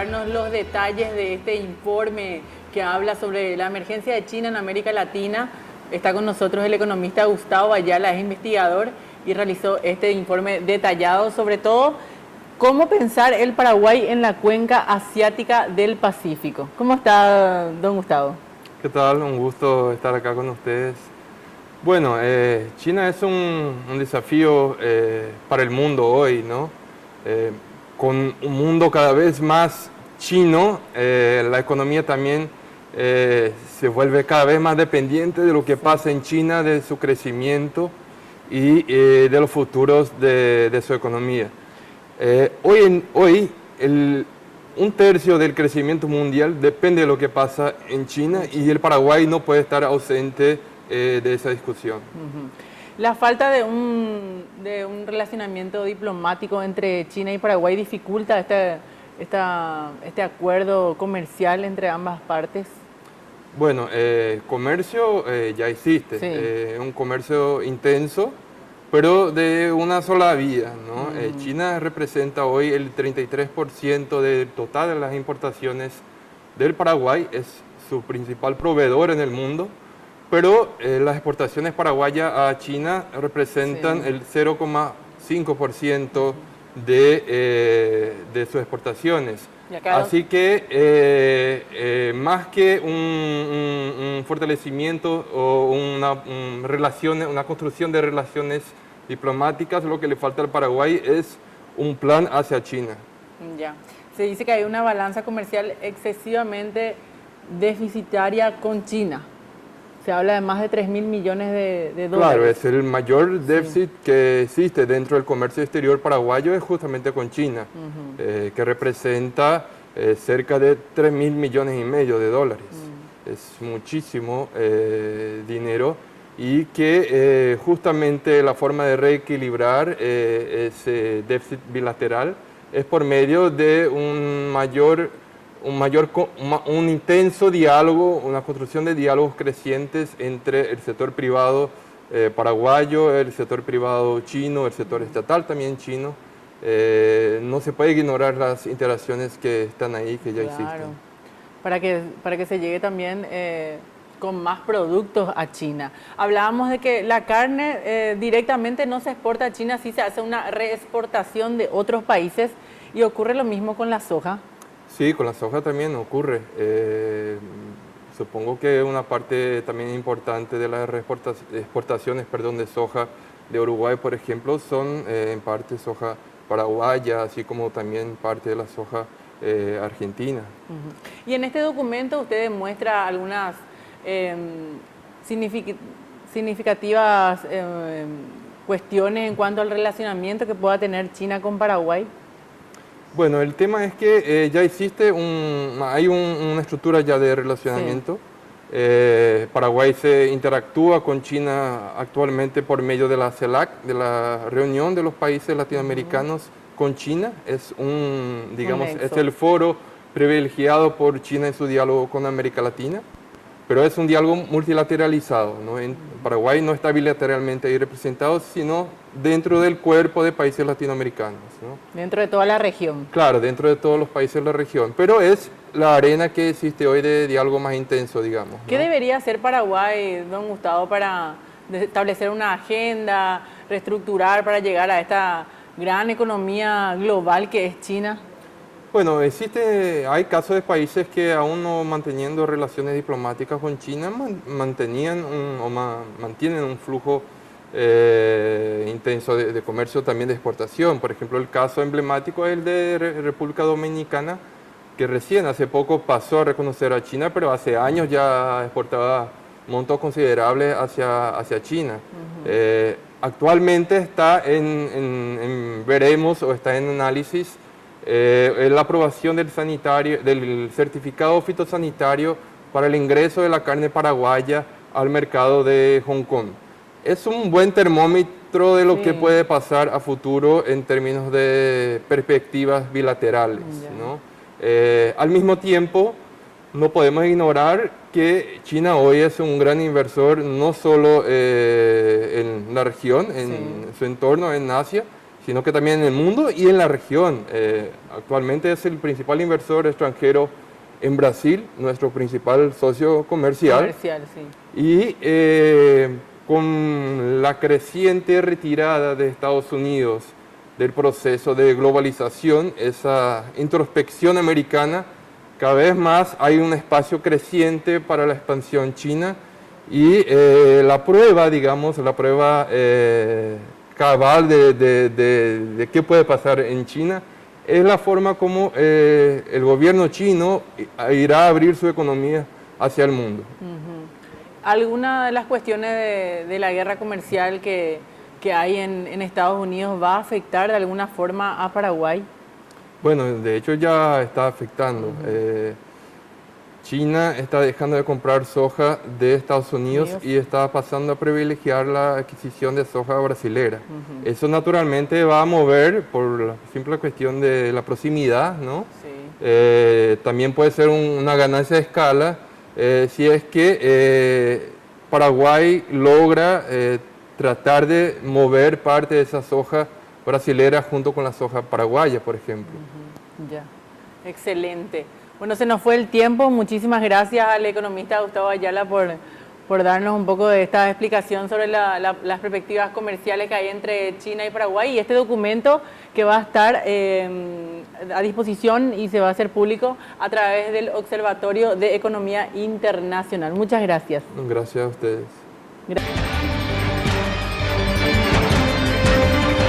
darnos los detalles de este informe que habla sobre la emergencia de China en América Latina. Está con nosotros el economista Gustavo Ayala, es investigador y realizó este informe detallado sobre todo cómo pensar el Paraguay en la cuenca asiática del Pacífico. ¿Cómo está, don Gustavo? ¿Qué tal? Un gusto estar acá con ustedes. Bueno, China es un desafío para el mundo hoy, ¿no? Con un mundo cada vez más chino, la economía también se vuelve cada vez más dependiente de lo que pasa en China, de su crecimiento y de los futuros de su economía. Hoy un tercio del crecimiento mundial depende de lo que pasa en China y el Paraguay no puede estar ausente de esa discusión. La falta de un relacionamiento diplomático entre China y Paraguay dificulta este acuerdo comercial entre ambas partes. Bueno, comercio ya existe, Sí. un comercio intenso, pero de una sola vía, ¿no? China representa hoy el 33% del total de las importaciones del Paraguay, es su principal proveedor en el mundo, pero las exportaciones paraguayas a China representan el 0,5% de sus exportaciones. Así que más que un fortalecimiento o una construcción de relaciones diplomáticas, lo que le falta al Paraguay es un plan hacia China. Ya. Se dice que hay una balanza comercial excesivamente deficitaria con China. Se habla de más de 3.000 millones de dólares. Claro, es el mayor déficit que existe dentro del comercio exterior paraguayo, es justamente con China, que representa cerca de 3.000 millones y medio de dólares. Es muchísimo dinero y que justamente la forma de reequilibrar ese déficit bilateral es por medio de un intenso diálogo, una construcción de diálogos crecientes entre el sector privado paraguayo, el sector privado chino, el sector estatal también chino. No se puede ignorar las interacciones que están ahí, que ya existen. Para que se llegue también con más productos a China. Hablábamos de que la carne directamente no se exporta a China, sí se hace una reexportación de otros países y ocurre lo mismo con la soja. Sí, con la soja también ocurre. Supongo que una parte también importante de las exportaciones de soja de Uruguay, por ejemplo, son en parte soja paraguaya, así como también parte de la soja argentina. Y en este documento usted muestra algunas significativas cuestiones en cuanto al relacionamiento que pueda tener China con Paraguay. Bueno, el tema es que ya existe hay una estructura ya de relacionamiento. Sí. Paraguay se interactúa con China actualmente por medio de la CELAC, de la reunión de los países latinoamericanos con China. Es es el foro privilegiado por China en su diálogo con América Latina, pero es un diálogo multilateralizado, ¿no? Paraguay no está bilateralmente ahí representado, sino dentro del cuerpo de países latinoamericanos, ¿no? Dentro de toda la región. Claro, dentro de todos los países de la región, pero es la arena que existe hoy de diálogo más intenso, digamos, ¿no? ¿Qué debería hacer Paraguay, don Gustavo, para establecer una agenda, reestructurar para llegar a esta gran economía global que es China? Bueno, hay casos de países que aún no manteniendo relaciones diplomáticas con China mantienen un flujo intenso de comercio, también de exportación. Por ejemplo, el caso emblemático es el de República Dominicana, que recién hace poco pasó a reconocer a China, pero hace años ya exportaba montos considerables hacia China. Actualmente está veremos o está en análisis la aprobación del certificado fitosanitario para el ingreso de la carne paraguaya al mercado de Hong Kong. Es un buen termómetro de lo que puede pasar a futuro en términos de perspectivas bilaterales, ¿no? Al mismo tiempo, no podemos ignorar que China hoy es un gran inversor, no solo en la región, en su entorno, en Asia, sino que también en el mundo y en la región. Actualmente es el principal inversor extranjero en Brasil, nuestro principal socio comercial. Sí. Y con la creciente retirada de Estados Unidos del proceso de globalización, esa introspección americana, cada vez más hay un espacio creciente para la expansión china y la prueba, digamos, la prueba cabal de qué puede pasar en China es la forma como el gobierno chino irá a abrir su economía hacia el mundo. ¿Alguna de las cuestiones de la guerra comercial que hay en Estados Unidos va a afectar de alguna forma a Paraguay? Bueno, de hecho ya está afectando. China está dejando de comprar soja de Estados Unidos y está pasando a privilegiar la adquisición de soja brasilera. Eso naturalmente va a mover por la simple cuestión de la proximidad, ¿no? Sí. También puede ser una ganancia de escala si es que Paraguay logra tratar de mover parte de esa soja brasilera junto con la soja paraguaya, por ejemplo. Ya, excelente. Bueno, se nos fue el tiempo. Muchísimas gracias al economista Gustavo Ayala por darnos un poco de esta explicación sobre las perspectivas comerciales que hay entre China y Paraguay y este documento que va a estar a disposición y se va a hacer público a través del Observatorio de Economía Internacional. Muchas gracias. Gracias a ustedes. Gracias.